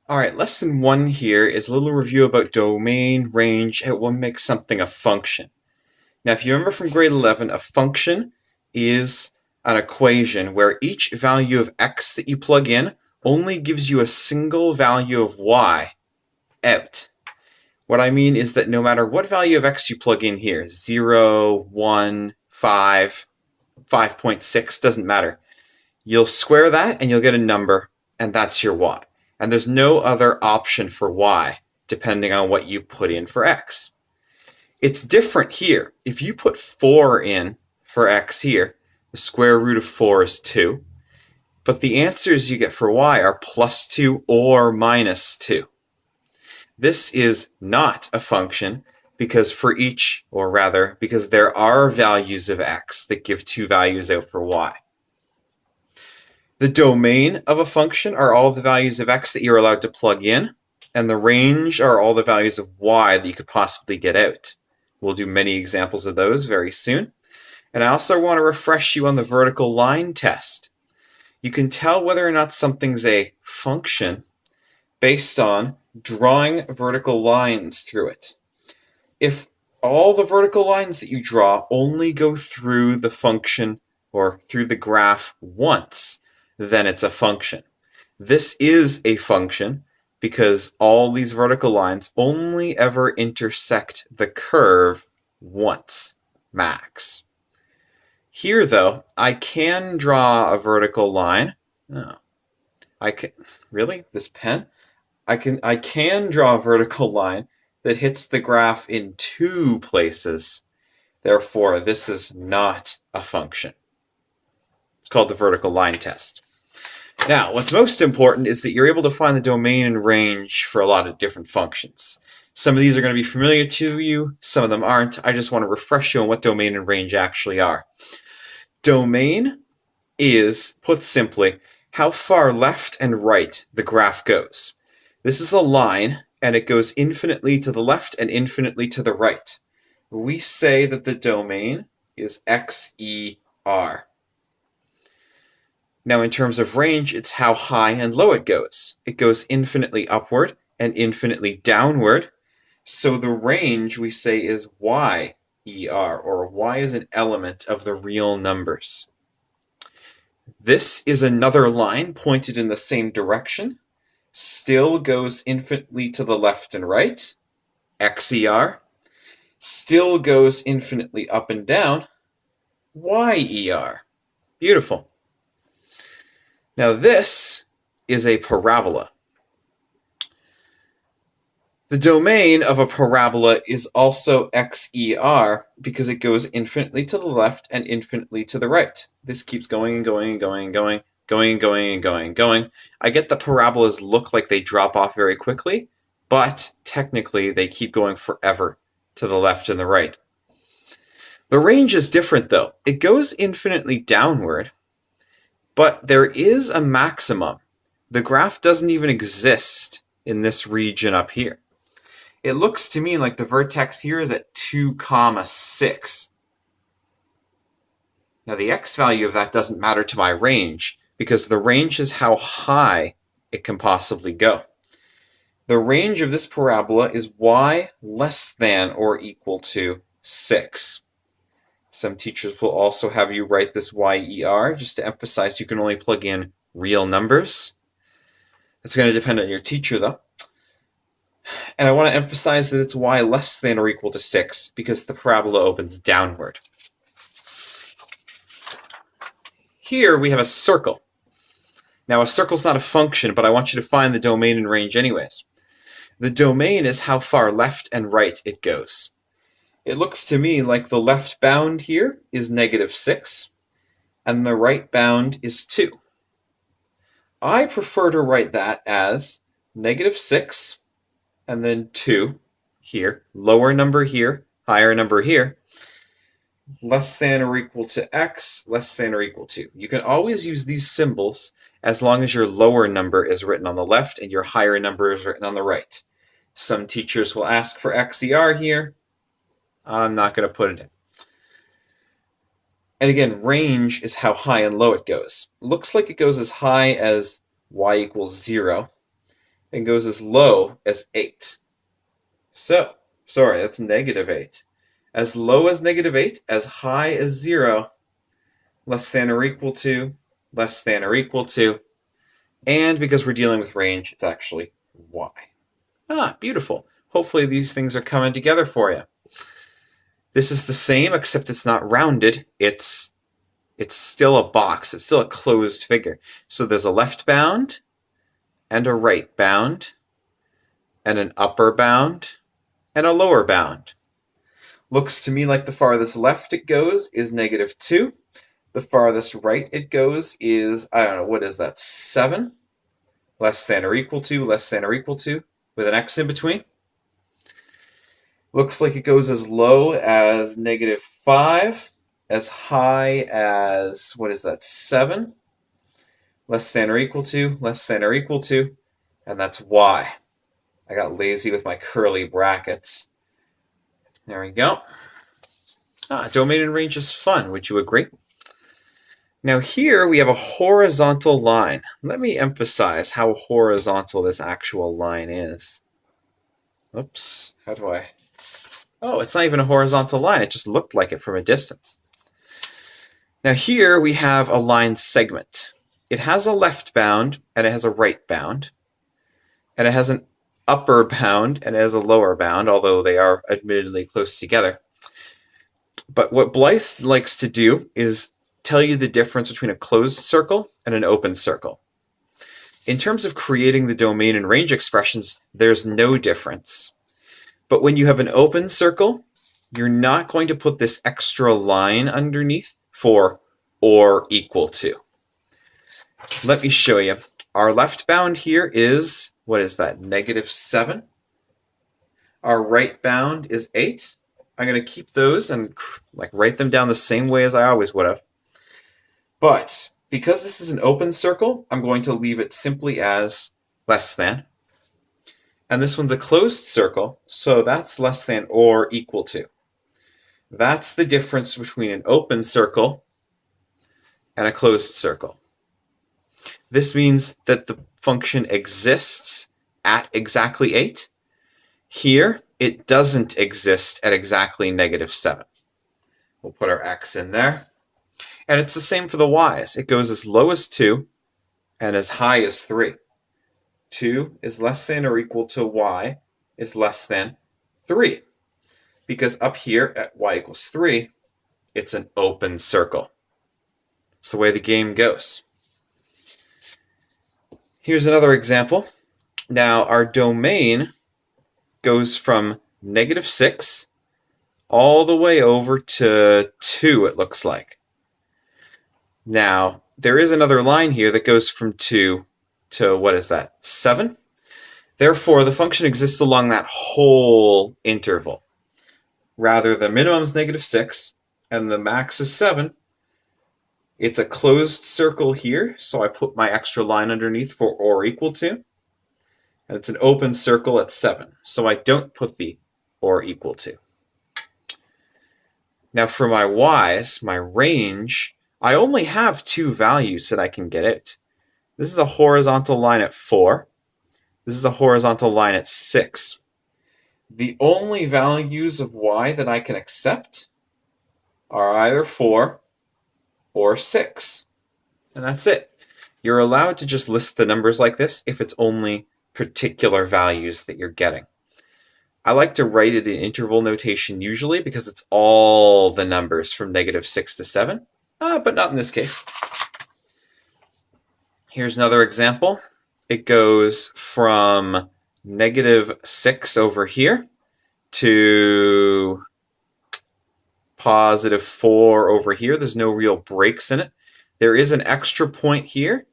All right, lesson one here is a little review about domain, range, and what makes something a function. Now, if you remember from grade 11, a function is an equation where each value of x that you plug in only gives you a single value of y out. What I mean is that no matter what value of x you plug in here, 0, 1, 5, 5.6, doesn't matter. You'll square that and you'll get a number, and that's your y. And there's no other option for y, depending on what you put in for x. It's different here. If you put 4 in for x here, the square root of 4 is 2. But the answers you get for y are plus 2 or minus 2. This is not a function because for each, or rather, because there are values of x that give two values out for y. The domain of a function are all the values of x that you're allowed to plug in, and the range are all the values of y that you could possibly get out. We'll do many examples of those very soon. And I also want to refresh you on the vertical line test. You can tell whether or not something's a function based on drawing vertical lines through it. If all the vertical lines that you draw only go through the function or through the graph once, then it's a function. This is a function because all these vertical lines only ever intersect the curve once, max. Here, though, I can draw a vertical line. Oh, I can really? This pen? I can draw a vertical line that hits the graph in two places. Therefore, this is not a function. It's called the vertical line test. Now, what's most important is that you're able to find the domain and range for a lot of different functions. Some of these are going to be familiar to you, some of them aren't. I just want to refresh you on what domain and range actually are. Domain is, put simply, how far left and right the graph goes. This is a line, and it goes infinitely to the left and infinitely to the right. We say that the domain is XER. Now, in terms of range, it's how high and low it goes. It goes infinitely upward and infinitely downward. So the range, we say, is YER, or Y is an element of the real numbers. This is another line pointed in the same direction. Still goes infinitely to the left and right, XER. Still goes infinitely up and down, YER. Beautiful. Now this is a parabola. The domain of a parabola is also XER because it goes infinitely to the left and infinitely to the right. This keeps going and going and going and going, going and going and going and going. I get the parabolas look like they drop off very quickly, but technically they keep going forever to the left and the right. The range is different though. It goes infinitely downward, but there is a maximum. The graph doesn't even exist in this region up here. It looks to me like the vertex here is at 2, 6. Now the x value of that doesn't matter to my range because the range is how high it can possibly go. The range of this parabola is y less than or equal to 6. Some teachers will also have you write this YER just to emphasize you can only plug in real numbers. It's going to depend on your teacher though. And I want to emphasize that it's y less than or equal to 6 because the parabola opens downward. Here we have a circle. Now a circle's not a function, but I want you to find the domain and range anyways. The domain is how far left and right it goes. It looks to me like the left bound here is -6, and the right bound is 2. I prefer to write that as -6, and then 2 here, lower number here, higher number here, less than or equal to x, less than or equal to. You can always use these symbols as long as your lower number is written on the left and your higher number is written on the right. Some teachers will ask for XER here. I'm not going to put it in. And again, range is how high and low it goes. Looks like it goes as high as y equals 0. and goes as low as 8. So, sorry, that's negative 8. As low as negative 8, as high as 0, less than or equal to, less than or equal to, and because we're dealing with range, it's actually y. Ah, beautiful. Hopefully these things are coming together for you. This is the same, except it's not rounded. It's still a box. It's still a closed figure. So there's a left bound and a right bound and an upper bound and a lower bound. Looks to me like the farthest left it goes is negative 2. The farthest right it goes is, I don't know, what is that, 7? Less than or equal to, less than or equal to, with an x in between. Looks like it goes as low as negative 5, as high as, what is that, 7? Less than or equal to, less than or equal to, and that's y. I got lazy with my curly brackets. There we go. Domain and range is fun, would you agree? Now here we have a horizontal line. Let me emphasize how horizontal this actual line is. Oops, how do I... Oh, it's not even a horizontal line. It just looked like it from a distance. Now here we have a line segment. It has a left bound and it has a right bound. And it has an upper bound and it has a lower bound, although they are admittedly close together. But what Blyth likes to do is tell you the difference between a closed circle and an open circle. In terms of creating the domain and range expressions, there's no difference. But when you have an open circle, you're not going to put this extra line underneath for or equal to. Let me show you. Our left bound here is, what is that, negative 7. Our right bound is 8. I'm going to keep those and write them down the same way as I always would have. But because this is an open circle, I'm going to leave it simply as less than. And this one's a closed circle, so that's less than or equal to. That's the difference between an open circle and a closed circle. This means that the function exists at exactly 8. Here, it doesn't exist at exactly negative 7. We'll put our x in there. And it's the same for the y's. It goes as low as 2 and as high as 3. 2 is less than or equal to y is less than 3. Because up here at y equals 3, it's an open circle. It's the way the game goes. Here's another example. Now our domain goes from negative 6 all the way over to 2, it looks like. Now, there is another line here that goes from 2 to, what is that, 7? Therefore, the function exists along that whole interval. Rather, the minimum is negative 6, and the max is 7. It's a closed circle here, so I put my extra line underneath for or equal to. And it's an open circle at 7, so I don't put the or equal to. Now for my y's, my range, I only have 2 values that I can get out. This is a horizontal line at 4. This is a horizontal line at 6. The only values of y that I can accept are either 4 or 6. And that's it. You're allowed to just list the numbers like this if it's only particular values that you're getting. I like to write it in interval notation usually because it's all the numbers from negative 6 to 7, but not in this case. Here's another example. It goes from negative 6 over here to positive 4 over here. There's no real breaks in it. There is an extra point here.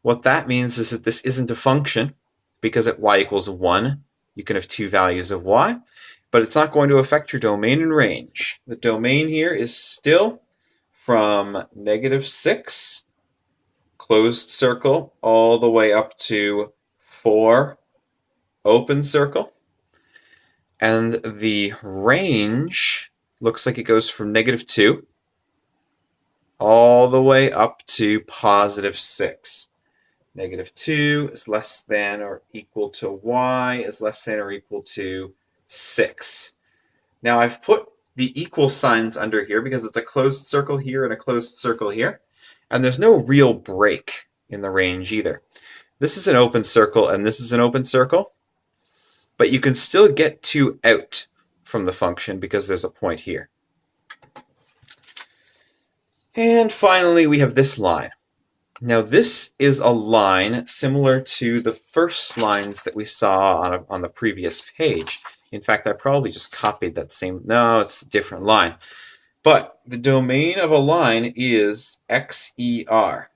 What that means is that this isn't a function because at y equals 1, you can have 2 values of y, but it's not going to affect your domain and range. The domain here is still from negative 6, closed circle, all the way up to 4, open circle. And the range looks like it goes from negative 2 all the way up to positive 6. -2 is less than or equal to y is less than or equal to 6. Now I've put the equal signs under here because it's a closed circle here and a closed circle here. And there's no real break in the range either. This is an open circle and this is an open circle. But you can still get 2 out from the function because there's a point here. And finally, we have this line. Now this is a line similar to the first lines that we saw on the previous page. In fact, I probably just copied that same, no, it's a different line. But the domain of a line is XER.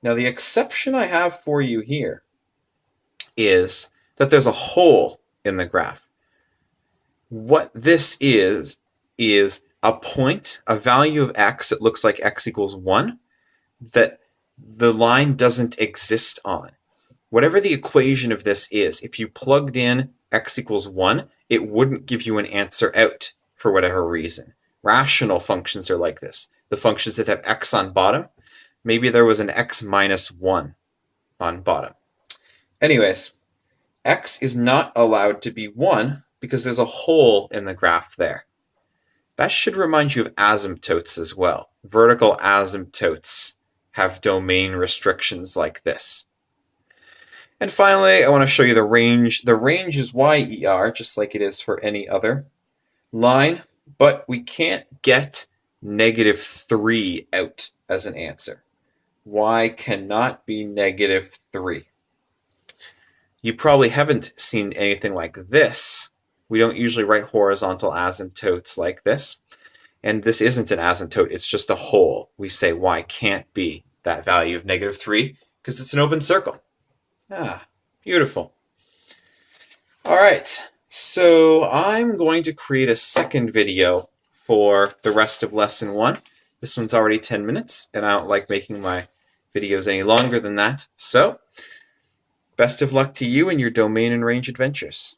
Now the exception I have for you here is that there's a hole in the graph. What this is a point, a value of x that looks like x equals 1, that the line doesn't exist on. Whatever the equation of this is, if you plugged in x equals 1, it wouldn't give you an answer out for whatever reason. Rational functions are like this. The functions that have x on bottom, maybe there was an x minus 1 on bottom. Anyways, x is not allowed to be 1 because there's a hole in the graph there. That should remind you of asymptotes as well. Vertical asymptotes have domain restrictions like this. And finally, I want to show you the range. The range is YER, just like it is for any other line, but we can't get -3 out as an answer. Y cannot be -3. You probably haven't seen anything like this. We don't usually write horizontal asymptotes like this. And this isn't an asymptote, it's just a hole. We say y can't be that value of -3 because it's an open circle. Ah, beautiful. All right, so I'm going to create a second video for the rest of lesson 1. This one's already 10 minutes, and I don't like making my videos any longer than that. So, best of luck to you in your domain and range adventures.